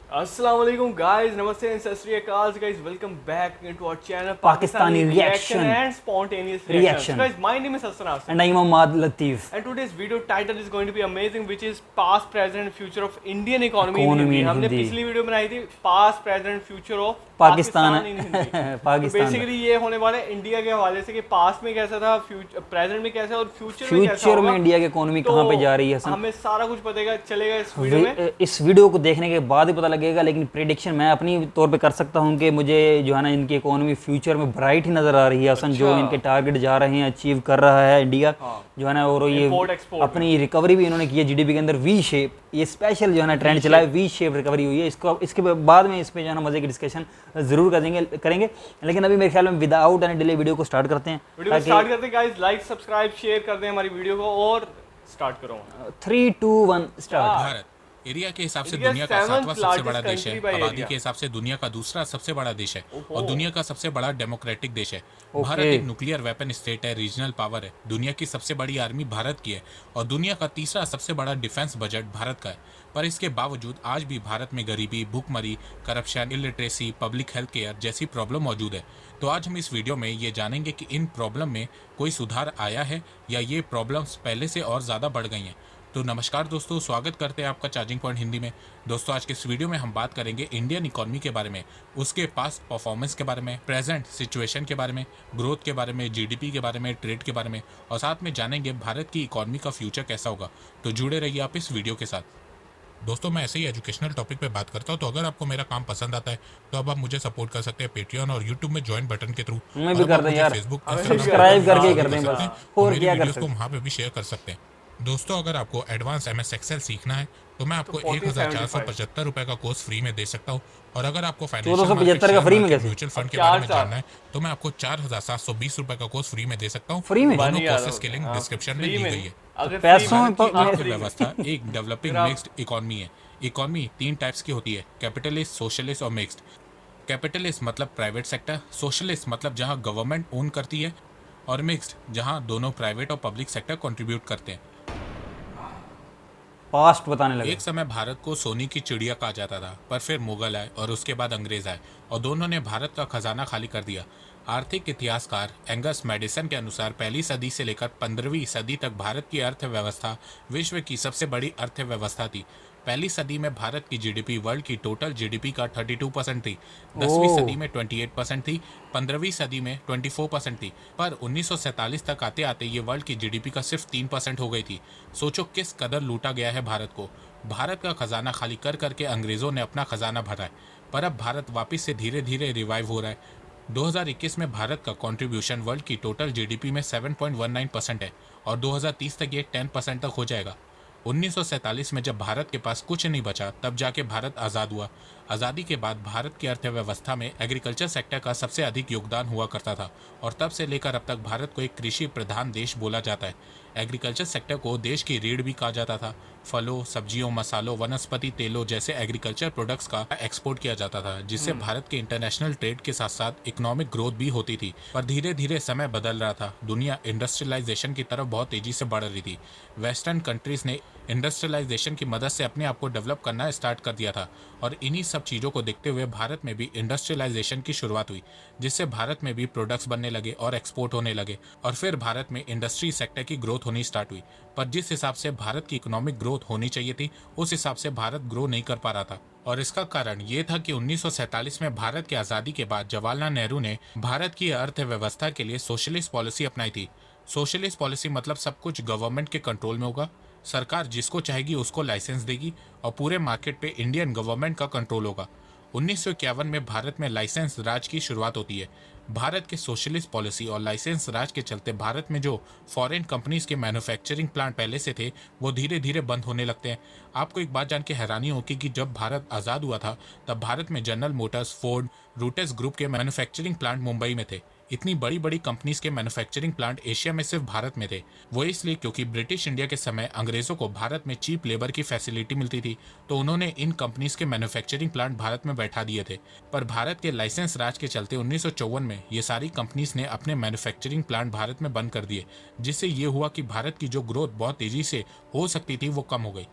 अस्सलाम वालेकुम गाइस, नमस्ते एंड सत श्री अकाल guys, welcome back into our channel Pakistani reaction. and spontaneous reactions. So Reaction. guys, my name is Hassan Asif And I'm Ahmad Latif. and today's video title is going to be amazing, which is past, present and future of Indian economy in Economy Hindi. in हमने Hindi. पिछली video बनाई थी past, present, future of Pakistan in Hindi. Pakistan basically ये होने वाला है India के हवाले से कि पास्ट में कैसा था, प्रेजेंट में कैसा है और फ्यूचर में कैसा फ्यूचर होगा। में इंडिया की इकोनॉमी तो कहाँ पे जा रही है हसन? हमें सारा कुछ पता चलेगा इस वीडियो में। इस वीडियो को देखने के बाद ही पता लगेगा, लेकिन प्रेडिक्शन मैं अपनी तौर पे कर सकता हूँ कि मुझे जो है ना इनकी इकोनॉमी फ्यूचर में ब्राइट ही नज़र आ रही है हसन। जो इनके टारगेट जा रहे हैं अचीव कर रहा है इंडिया जो है ना, और ये अपनी रिकवरी भी इन्होंने की है जीडीपी के अंदर वी शेप। ये स्पेशल जो है ना ट्रेंड चला है, वी शेप रिकवरी हुई है। इसके बाद में इस पे जो है ना मजे की डिस्कशन जरूर करेंगे। लेकिन अभी मेरे ख्याल में विदाउट एनी डिले वीडियो को स्टार्ट करते हैं। गाइस, लाइक सब्सक्राइब शेयर कर दें हमारी वीडियो को और स्टार्ट करो। 3 2 1 स्टार्ट। भारत एरिया के हिसाब से दुनिया का 7वां सबसे बड़ा देश है। आबादी के हिसाब से दुनिया का दूसरा सबसे बड़ा देश है और दुनिया का सबसे बड़ा डेमोक्रेटिक देश है। भारत एक न्यूक्लियर वेपन स्टेट है, रीजनल पावर है। दुनिया की सबसे बड़ी आर्मी भारत की है और दुनिया का तीसरा सबसे बड़ा डिफेंस बजट भारत का है। पर इसके बावजूद आज भी भारत में गरीबी, भूखमरी, corruption, illiteracy, public health care जैसी प्रॉब्लम मौजूद है। तो आज हम इस वीडियो में ये जानेंगे कि इन प्रॉब्लम में कोई सुधार आया है या ये प्रॉब्लम्स पहले से और ज़्यादा बढ़ गई हैं। तो नमस्कार दोस्तों, स्वागत करते हैं आपका चार्जिंग पॉइंट हिंदी में। दोस्तों आज के इस वीडियो में हम बात करेंगे इंडियन इकोनॉमी के बारे में, उसके पास्ट परफॉर्मेंस के बारे में, प्रेजेंट सिचुएशन के बारे में, ग्रोथ के बारे में, जीडीपी के बारे में, ट्रेड के बारे में और साथ में जानेंगे भारत की इकोनॉमी का फ्यूचर कैसा होगा। तो जुड़े रहिए आप इस वीडियो के साथ। दोस्तों मैं ऐसे ही एजुकेशनल टॉपिक पे बात करता हूँ, तो अगर आपको मेरा काम पसंद आता है तो अब आप मुझे सपोर्ट कर सकते हैं पेट्रियन और यूट्यूब में ज्वाइन बटन के थ्रू। मैं भी कर दें यार, फेसबुक सब्सक्राइब करके कर दें बस, और क्या कर सकते हैं, वहाँ पे भी शेयर कर सकते हैं। दोस्तों अगर आपको एडवांस MS एक्सेल सीखना है तो मैं आपको 1475 रुपए का कोर्स फ्री में दे सकता हूँ। और अगर आपको फाइनेंशियल का फ्री में कैसे? म्यूचुअल फंड के बारे में जानना है तो मैं आपको 4720 रुपए का कोर्स फ्री में दे सकता हूँ। फ्री में? दोनों कोर्सेज की लिंक डिस्क्रिप्शन में दी गई है। पैसों में अर्थव्यवस्था एक डेवलपिंग मिक्स्ड इकोनॉमी है। इकोनॉमी 3 टाइप्स की होती है, कैपिटलिस्ट, सोशलिस्ट और मिक्स्ड। कैपिटलिस्ट मतलब प्राइवेट सेक्टर, सोशलिस्ट मतलब जहां गवर्नमेंट ओन करती है और मिक्स्ड जहां दोनों प्राइवेट और पब्लिक सेक्टर कंट्रीब्यूट करते हैं। पास्ट बताने लगे। एक समय भारत को सोने की चिड़िया कहा जाता था, पर फिर मुगल आए और उसके बाद अंग्रेज आए और दोनों ने भारत का खजाना खाली कर दिया। आर्थिक इतिहासकार एंगस मैडिसन के अनुसार पहली सदी से लेकर 15वीं सदी तक भारत की अर्थव्यवस्था विश्व की सबसे बड़ी अर्थव्यवस्था थी। पहली सदी में भारत की जीडीपी वर्ल्ड की टोटल जीडीपी का 32% थी, 10वीं सदी में 28% थी, 15वीं सदी में 24% थी, पर 1947 तक आते आते ये वर्ल्ड की जीडीपी का सिर्फ 3% हो गई थी। सोचो किस कदर लूटा गया है भारत को। भारत का खजाना खाली कर करके अंग्रेजों ने अपना खजाना भरा है, पर अब भारत वापस से धीरे धीरे रिवाइव हो रहा है। 2021 में भारत का कंट्रीब्यूशन वर्ल्ड की टोटल जीडीपी में 7.19% है और 2030 तक ये 10% तक हो जाएगा। 1947 में जब भारत के पास कुछ नहीं बचा तब जाके भारत आज़ाद हुआ। आज़ादी के बाद भारत की अर्थव्यवस्था में एग्रीकल्चर सेक्टर का सबसे अधिक योगदान हुआ करता था और तब से लेकर अब तक भारत को एक कृषि प्रधान देश बोला जाता है। एग्रीकल्चर सेक्टर को देश की रीढ़ भी कहा जाता था। फलों, सब्जियों, मसालों, वनस्पति तेलों जैसे एग्रीकल्चर प्रोडक्ट्स का एक्सपोर्ट किया जाता था, जिससे भारत के इंटरनेशनल ट्रेड के साथ साथ इकोनॉमिक ग्रोथ भी होती थी। पर धीरे धीरे समय बदल रहा था, दुनिया इंडस्ट्रियलाइजेशन की तरफ बहुत तेजी से बढ़ रही थी। वेस्टर्न कंट्रीज ने इंडस्ट्रियलाइजेशन की मदद से अपने आप को डेवलप करना स्टार्ट कर दिया था और इन्हीं सब चीज़ों को देखते हुए भारत में भी इंडस्ट्रियलाइजेशन की शुरुआत हुई, जिससे भारत में भी प्रोडक्ट्स बनने लगे और एक्सपोर्ट होने लगे और फिर भारत में इंडस्ट्री सेक्टर की ग्रोथ होनी स्टार्ट हुई। पर जिस हिसाब से भारत की इकोनॉमिक ग्रोथ होनी चाहिए थी उस हिसाब से भारत ग्रो नहीं कर पा रहा था और इसका कारण ये था कि 1947 में भारत की आज़ादी के बाद जवाहरलाल नेहरू ने भारत की अर्थव्यवस्था के लिए सोशलिस्ट पॉलिसी अपनाई थी। सोशलिस्ट पॉलिसी मतलब सब कुछ गवर्नमेंट के कंट्रोल में होगा, सरकार जिसको चाहेगी उसको लाइसेंस देगी और पूरे मार्केट पे इंडियन गवर्नमेंट का कंट्रोल होगा। 1951 में भारत में लाइसेंस राज की शुरुआत होती है। भारत के सोशलिस्ट पॉलिसी और लाइसेंस राज के चलते भारत में जो फॉरेन कंपनीज के मैन्युफैक्चरिंग प्लांट पहले से थे वो धीरे धीरे बंद होने लगते हैं। आपको एक बात जान के हैरानी होगी कि जब भारत आज़ाद हुआ था तब भारत में जनरल मोटर्स, फोर्ड, रूटेस ग्रुप के मैन्युफैक्चरिंग प्लांट मुंबई में थे। इतनी बड़ी बड़ी कंपनीज के मैन्युफैक्चरिंग प्लांट एशिया में सिर्फ भारत में थे। वो इसलिए क्योंकि ब्रिटिश इंडिया के समय अंग्रेजों को भारत में चीप लेबर की फैसिलिटी मिलती थी, तो उन्होंने इन कंपनीज के मैन्युफैक्चरिंग प्लांट भारत में बैठा दिए थे। पर भारत के लाइसेंस राज के चलते 1954 में ये सारी कंपनीज ने अपने मैन्युफैक्चरिंग प्लांट भारत में बंद कर दिए, जिससे ये हुआ कि भारत की जो ग्रोथ बहुत तेजी से हो सकती थी वो कम हो गई।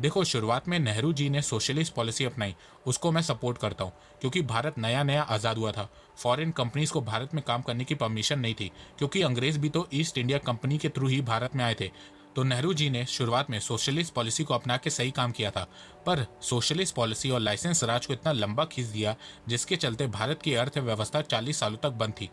देखो, शुरुआत में नेहरू जी ने सोशलिस्ट पॉलिसी अपनाई, उसको मैं सपोर्ट करता हूँ, क्योंकि भारत नया नया आज़ाद हुआ था। फॉरेन कंपनीज को भारत में काम करने की परमिशन नहीं थी, क्योंकि अंग्रेज भी तो ईस्ट इंडिया कंपनी के थ्रू ही भारत में आए थे। तो नेहरू जी ने शुरुआत में सोशलिस्ट पॉलिसी को अपना के सही काम किया था, पर सोशलिस्ट पॉलिसी और लाइसेंस राज को इतना लंबा खींच दिया जिसके चलते भारत की अर्थव्यवस्था 40 सालों तक बंद थी।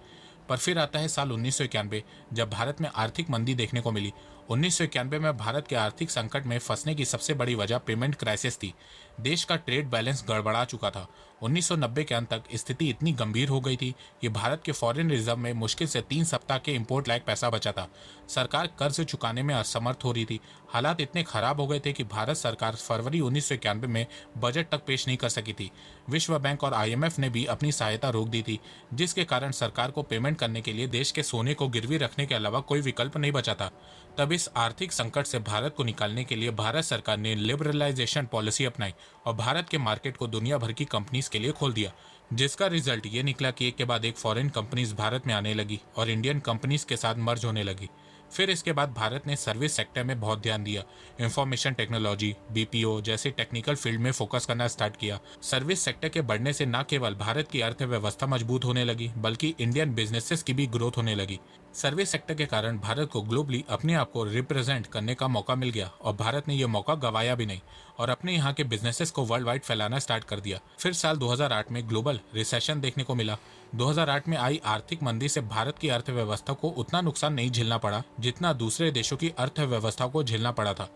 पर फिर आता है साल 1991, जब भारत में आर्थिक मंदी देखने को मिली। 1991 में भारत के आर्थिक संकट में फंसने की सबसे बड़ी वजह पेमेंट क्राइसिस थी। देश का ट्रेड बैलेंस गड़बड़ा चुका था। 1990 के अंत तक स्थिति इतनी गंभीर हो गई थी कि भारत के फॉरेन रिजर्व में मुश्किल से 3 सप्ताह के इंपोर्ट लायक पैसा बचा था। सरकार कर्ज चुकाने में असमर्थ हो रही थी। हालात इतने खराब हो गए थे कि भारत सरकार फरवरी 1991 में बजट तक पेश नहीं कर सकी थी। विश्व बैंक और IMF ने भी अपनी सहायता रोक दी थी, जिसके कारण सरकार को पेमेंट करने के लिए देश के सोने को गिरवी रखने के अलावा कोई विकल्प नहीं बचा था। तब इस आर्थिक संकट से भारत को निकालने के लिए भारत सरकार ने लिबरलाइजेशन पॉलिसी अपनाई और भारत के मार्केट को दुनिया भर की कंपनीज के लिए खोल दिया, जिसका रिजल्ट ये निकला कि एक के बाद एक फॉरेन कंपनीज भारत में आने लगी और इंडियन कंपनीज के साथ मर्ज होने लगी। फिर इसके बाद भारत ने सर्विस सेक्टर में बहुत ध्यान दिया। इंफॉर्मेशन टेक्नोलॉजी, BPO जैसे टेक्निकल फील्ड में फोकस करना स्टार्ट किया। सर्विस सेक्टर के बढ़ने से न केवल भारत की अर्थव्यवस्था मजबूत होने लगी, बल्कि इंडियन बिजनेसेस की भी ग्रोथ होने लगी। सर्विस सेक्टर के कारण भारत को ग्लोबली अपने आप को रिप्रेजेंट करने का मौका मिल गया और भारत ने यह मौका गंवाया भी नहीं और अपने यहाँ के बिजनेसेस को वर्ल्ड वाइड फैलाना स्टार्ट कर दिया। फिर साल 2008 में ग्लोबल रिसेशन देखने को मिला। 2008 में आई आर्थिक मंदी से भारत की अर्थव्यवस्था को उतना नुकसान नहीं झेलना पड़ा जितना दूसरे देशों की अर्थव्यवस्था को झेलना पड़ा था।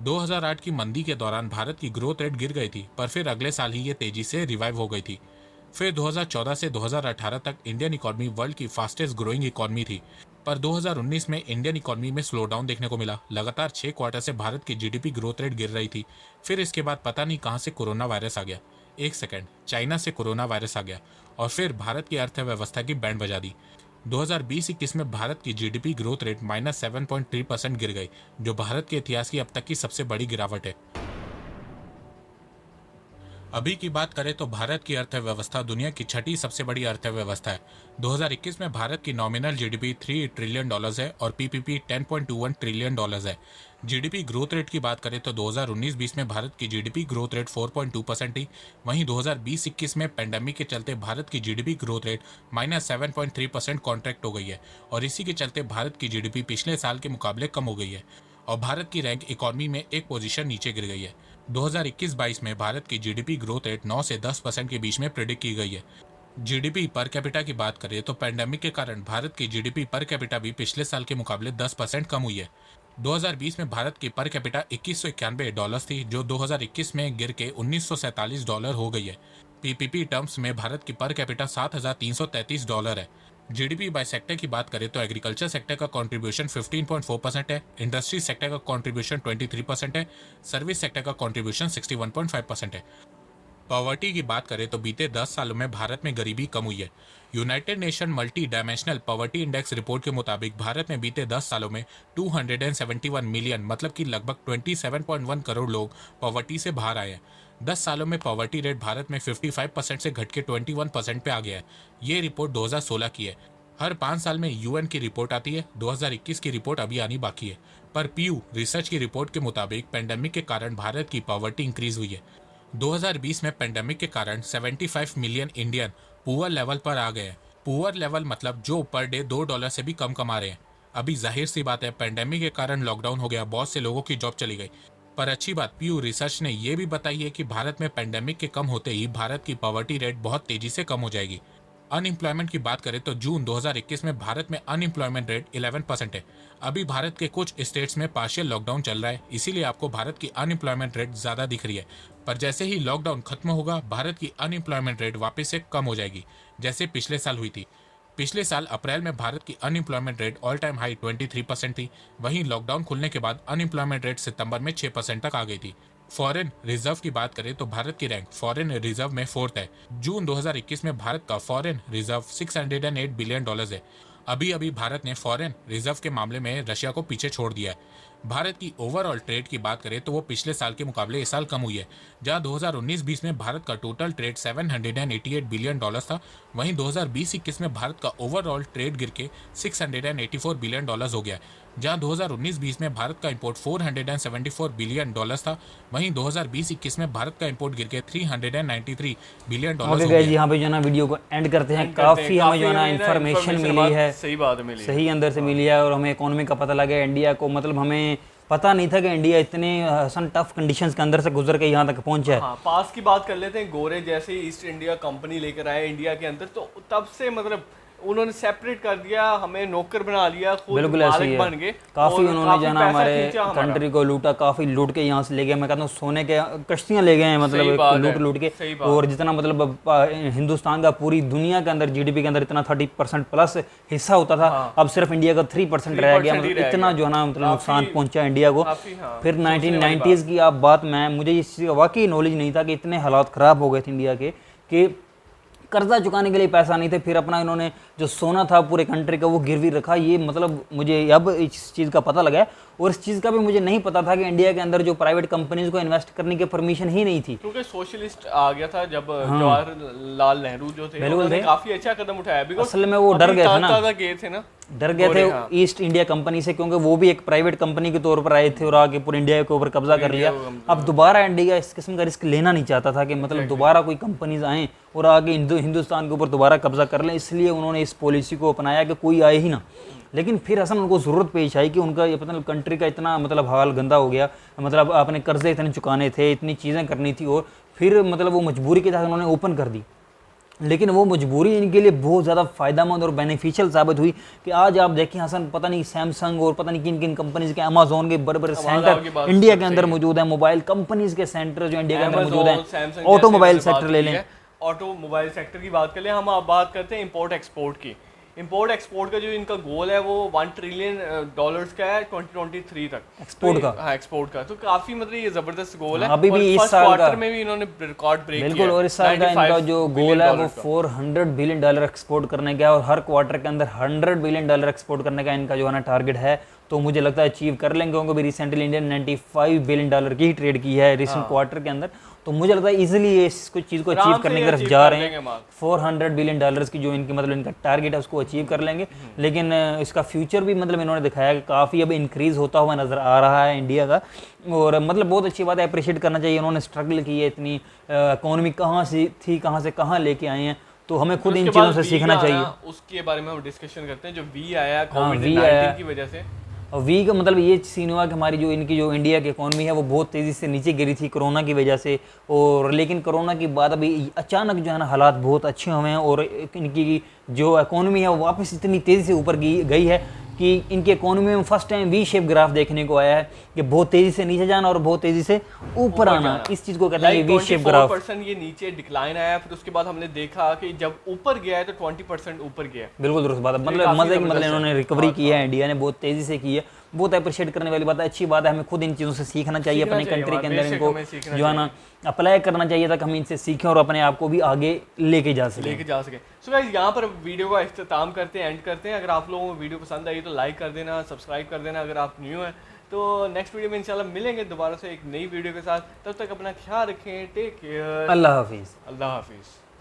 2008 की मंदी के दौरान भारत की ग्रोथ रेट गिर गई थी, पर फिर अगले साल ही ये तेजी से रिवाइव हो गई थी। फिर 2014 से 2018 तक इंडियन इकोनॉमी वर्ल्ड की फास्टेस्ट ग्रोइंग इकोनॉमी थी, पर 2019 में इंडियन इकोनॉमी में स्लो डाउन देखने को मिला। लगातार 6 क्वार्टर से भारत की GDP ग्रोथ रेट गिर रही थी। फिर इसके बाद पता नहीं कहां से कोरोना वायरस आ गया। एक सेकंड, चाइना से कोरोना वायरस आ गया और फिर भारत की अर्थव्यवस्था की बैंड बजा दी। 2020-21 में भारत की GDP ग्रोथ रेट -7.3% गिर गई, जो भारत के इतिहास की अब तक की सबसे बड़ी गिरावट है। अभी की बात करें तो भारत की अर्थव्यवस्था दुनिया की 6ठी सबसे बड़ी अर्थव्यवस्था है। 2021 में भारत की नॉमिनल GDP $3 ट्रिलियन है और PPP $10.21 ट्रिलियन है। GDP ग्रोथ रेट की बात करें तो 2019-20 में भारत की GDP ग्रोथ रेट 4.2% थी। वहीं 2020-21 में पेंडेमिक के चलते भारत की GDP ग्रोथ रेट -7.3% कॉन्ट्रैक्ट हो गई है और इसी के चलते भारत की GDP पिछले साल के मुकाबले कम हो गई है और भारत की रैंक इकोनॉमी में एक पोजीशन नीचे गिर गई है। 2021-22 में भारत की GDP ग्रोथ रेट 9 से 10% के बीच में प्रेडिक्ट की गई है। GDP पर कैपिटा की बात करें तो पेंडेमिक के कारण भारत की GDP पर कैपिटा भी पिछले साल के मुकाबले 10% कम हुई है। 2020 में भारत की पर कैपिटा $2191 थी, जो 2021 में गिर के $1947 हो गई है। PPP टर्म्स में भारत की पर कैपिटा $7333 है। GDP बाय सेक्टर की बात करें तो एग्रीकल्चर सेक्टर का कंट्रीब्यूशन 15.4% है, इंडस्ट्री सेक्टर का कंट्रीब्यूशन 23% है, सर्विस सेक्टर का कंट्रीब्यूशन 61.5% है। पॉवर्टी की बात करें तो बीते 10 सालों में भारत में गरीबी कम हुई है। United nation multi dimensional poverty index report के मुताबिक भारत में बीते 10 सालों में 271 मिलियन मतलब कि लगभग 27.1 करोड़ लोग पॉवर्टी से बाहर आए हैं। 10 सालों में पॉवर्टी रेट भारत में 55% से घट के 21% पे आ गया है। ये रिपोर्ट 2016 की है। हर 5 साल में UN की रिपोर्ट आती है। 2021 की रिपोर्ट अभी आनी बाकी है। पर Pew रिसर्च की रिपोर्ट के मुताबिक पेंडेमिक के कारण भारत की पॉवर्टी इंक्रीज हुई है। 2020 में पेंडेमिक के कारण 75 मिलियन इंडियन पुअर लेवल पर आ गए हैं। पुअर लेवल मतलब जो पर डे $2 से भी कम कमा रहे हैं। अभी जाहिर सी बात है, पेंडेमिक के कारण लॉकडाउन हो गया, बहुत से लोगों की जॉब चली गई। पर अच्छी बात Pew रिसर्च ने यह भी बताई है कि भारत में पेंडेमिक के कम होते ही भारत की पॉवर्टी रेट बहुत तेजी से कम हो जाएगी। अनएम्प्लॉयमेंट की बात करें तो जून 2021 में भारत में अनएम्प्लॉयमेंट रेट 11% है। अभी भारत के कुछ स्टेट्स में पार्शियल लॉकडाउन चल रहा है, इसीलिए आपको भारत की अनएम्प्लॉयमेंट रेट ज्यादा दिख रही है। पर जैसे ही लॉकडाउन खत्म होगा, भारत की अनएम्प्लॉयमेंट रेट वापस से कम हो जाएगी, जैसे पिछले साल हुई थी। पिछले साल अप्रैल में भारत की unemployment rate all time high 23% थी। वहीं लॉकडाउन खुलने के बाद अनएम्प्लॉयमेंट रेट सितंबर में 6% तक आ गई थी। फॉरेन रिजर्व की बात करें तो भारत की रैंक फॉरेन रिजर्व में 4th है। जून 2021 में भारत का फॉरेन रिजर्व $608 बिलियन है। अभी भारत ने फॉरेन रिजर्व के मामले में रशिया को पीछे छोड़ दिया है। भारत की ओवरऑल ट्रेड की बात करें तो वो पिछले साल के मुकाबले इस साल कम हुई है। जहां 2019-20 में भारत का टोटल ट्रेड $788 बिलियन था, वहीं 2020-21 में भारत का ओवरऑल ट्रेड गिर के $684 बिलियन हो गया है। जहां 2019-20 में भारत का इंपोर्ट 474 बिलियन डॉलर्स था, वहीं 2020-21 में भारत का इंपोर्ट गिर के 393 बिलियन डॉलर्स ओके हो गाइस, गया। यहाँ पे जो है ना वीडियो को एंड करते हैं। काफ़ी हमें जो है ना इन्फॉर्मेशन मिली है, सही बात है, मिली सही अंदर से मिली है, और हमें इकोनॉमी का पता लगा इंडिया को, मतलब हमें पता नहीं था कि इंडिया इतने टफ कंडीशंस के अंदर से गुजर के यहाँ तक पहुँचा है। हाँ, पास की बात कर लेते हैं। गोरे जैसे ही ईस्ट इंडिया कंपनी लेकर आए इंडिया के अंदर, तो तब से मतलब उन्होंने सेपरेट कर दिया, हमें नौकर बना लिया, खुद बिल्कुल ऐसे ही मालिक है। बन गए। काफ़ी और उन्होंने काफी जो है ना पैसा हमारे खींचा हमारा। कंट्री को लूटा, काफ़ी लूट के यहाँ से ले गए। मैं कहता हूँ सोने के कश्तियाँ ले गए हैं, मतलब सही बात लूट है, लूट के। सही बात। और जितना मतलब हिंदुस्तान का पूरी दुनिया के अंदर जीडीपी के अंदर इतना 30% प्लस हिस्सा होता था, अब सिर्फ इंडिया का 3% रह गया। 3% ही मतलब रह इतना गया। जो है ना मतलब नुकसान पहुंचा इंडिया को। काफी, हाँ, फिर सोचने वाली 1990s की आप बात, मुझे इस चीज़ का वाकई नॉलेज नहीं था कि इतने हालात ख़राब हो गए थे इंडिया के कि कर्जा चुकाने के लिए पैसा नहीं थे। फिर अपना इन्होंने जो सोना था पूरे कंट्री का वो गिरवी रखा। ये मतलब मुझे अब इस चीज़ का पता लगा है, और इस चीज़ का भी मुझे नहीं पता था कि इंडिया के अंदर जो प्राइवेट कंपनीज को इन्वेस्ट करने की परमिशन ही नहीं थी। क्योंकि सोशलिस्ट आ गया था जब जवाहरलाल नेहरू जो थे, उन्होंने काफी अच्छा कदम उठाया। बिकॉज़ असल में वो डर गए थे ना, गए थे ना, डर गए थे ईस्ट इंडिया कंपनी से, क्योंकि वो भी एक प्राइवेट कंपनी के तौर पर आए थे और आके पूरे इंडिया के ऊपर कब्जा कर लिया। अब दोबारा इंडिया इस किस्म का रिस्क लेना नहीं चाहता था कि मतलब दोबारा कोई कंपनीज आएँ और आगे हिंदुस्तान के ऊपर दोबारा कब्जा कर लें, इसलिए उन्होंने इस पॉलिसी को अपनाया कि कोई आए ही ना। लेकिन फिर असल उनको ज़रूरत पेश आई कि उनका ये पता नहीं कंट्री का इतना मतलब हाल गंदा हो गया, मतलब अपने कर्जे इतने चुकाने थे, इतनी चीज़ें करनी थी, और फिर मतलब वो मजबूरी के तहत उन्होंने ओपन कर दी। लेकिन वो मजबूरी इनके लिए बहुत ज़्यादा फ़ायदेमंद और बेनिफिशियल साबित हुई कि आज आप देखें हसन, पता नहीं सैमसंग और पता नहीं किन किन कंपनीज़ के, अमेज़ॉन के बड़े बड़े सेंटर इंडिया के अंदर मौजूद है, मोबाइल कंपनीज़ के सेंटर जो इंडिया के अंदर मौजूद हैं। ऑटोमोबाइल सेक्टर ले लें, ऑटोमोबाइल सेक्टर की बात कर लें। हम अब बात करते हैं इंपोर्ट एक्सपोर्ट की। इंपोर्ट एक्सपोर्ट का जो इनका गोल है वो $1 ट्रिलियन का है 2023 तक एक्सपोर्ट का। हाँ, एक्सपोर्ट का तो काफी मतलब ये जबरदस्त गोल है। अभी भी इस साल का में भी इन्होंने रिकॉर्ड ब्रेक किया। बिल्कुल, और इस साल का इनका जो गोल है वो $400 बिलियन एक्सपोर्ट करने का है, और हर क्वार्टर के अंदर $100 बिलियन एक्सपोर्ट करने का इनका जो है ना टारगेट है। तो मुझे लगता है अचीव कर लेंगे, क्योंकि अभी रिसेंटली इंडिया ने $95 बिलियन की ही ट्रेड की है रिसेंट क्वार्टर के अंदर। तो मुझे लगता है इजीली ये इसको चीज़ को अचीव करने की तरफ जा रहे हैं। $400 बिलियन की जो इनकी मतलब इनका टारगेट है उसको अचीव कर लेंगे। लेकिन इसका फ्यूचर भी मतलब इन्होंने दिखाया कि काफ़ी अब इंक्रीज़ होता हुआ नज़र आ रहा है इंडिया का, और मतलब बहुत अच्छी बात है, अप्रिशिएट करना चाहिए। उन्होंने स्ट्रगल की है, इतनी इकोनॉमी कहाँ से थी, कहाँ से कहाँ लेके आए हैं, तो हमें खुद इन चीज़ों से सीखना चाहिए। उसके बारे में हम डिस्कशन करते हैं। जो वी आया कोविड-19 की वजह से, और वी का मतलब ये सीन हुआ कि हमारी जो इनकी जो इंडिया की इकोनॉमी है वो बहुत तेज़ी से नीचे गिरी थी कोरोना की वजह से, और लेकिन कोरोना के बाद अभी अचानक जो है ना हालात बहुत अच्छे हुए हैं, और इनकी जो इकोनॉमी है वो वापस इतनी तेज़ी से ऊपर गई है कि इनकी इकोनॉमी में first time V shape graph देखने को आया है कि बहुत तेज़ी से नीचे जाना और बहुत तेज़ी से ऊपर आना। इस चीज़ को कहते हैं वी शेप ग्राफ। 24% ये नीचे डिक्लाइन आया, फिर उसके बाद हमने देखा कि जब ऊपर गया है तो 20% ऊपर गया। बिल्कुल दुरुस्त बात है, मतलब मजे की मतलब इन्होंने रिकवरी की है, इंडिया ने बहुत तेज़ी से की है, बहुत अप्रिशिएट करने वाली बात है, अच्छी बात है। हमें खुद इन चीज़ों से सीखना चाहिए, अपनी कंट्री के अंदर इनको जो है ना अप्लाई करना चाहिए ताकि हम इनसे सीखें और अपने आप को भी आगे लेके जा सकें। सो गाइस, यहाँ पर वीडियो का इख्तिताम करते हैं, एंड करते हैं। अगर आप लोगों को वीडियो पसंद आई तो लाइक कर देना, सब्सक्राइब कर देना अगर आप न्यू हैं। तो नेक्स्ट वीडियो में इंशाल्लाह मिलेंगे दोबारा से एक नई वीडियो के साथ। तब तक अपना ख्याल रखें, टेक केयर, अल्लाह हाफिज़। अल्लाह हाफिज़।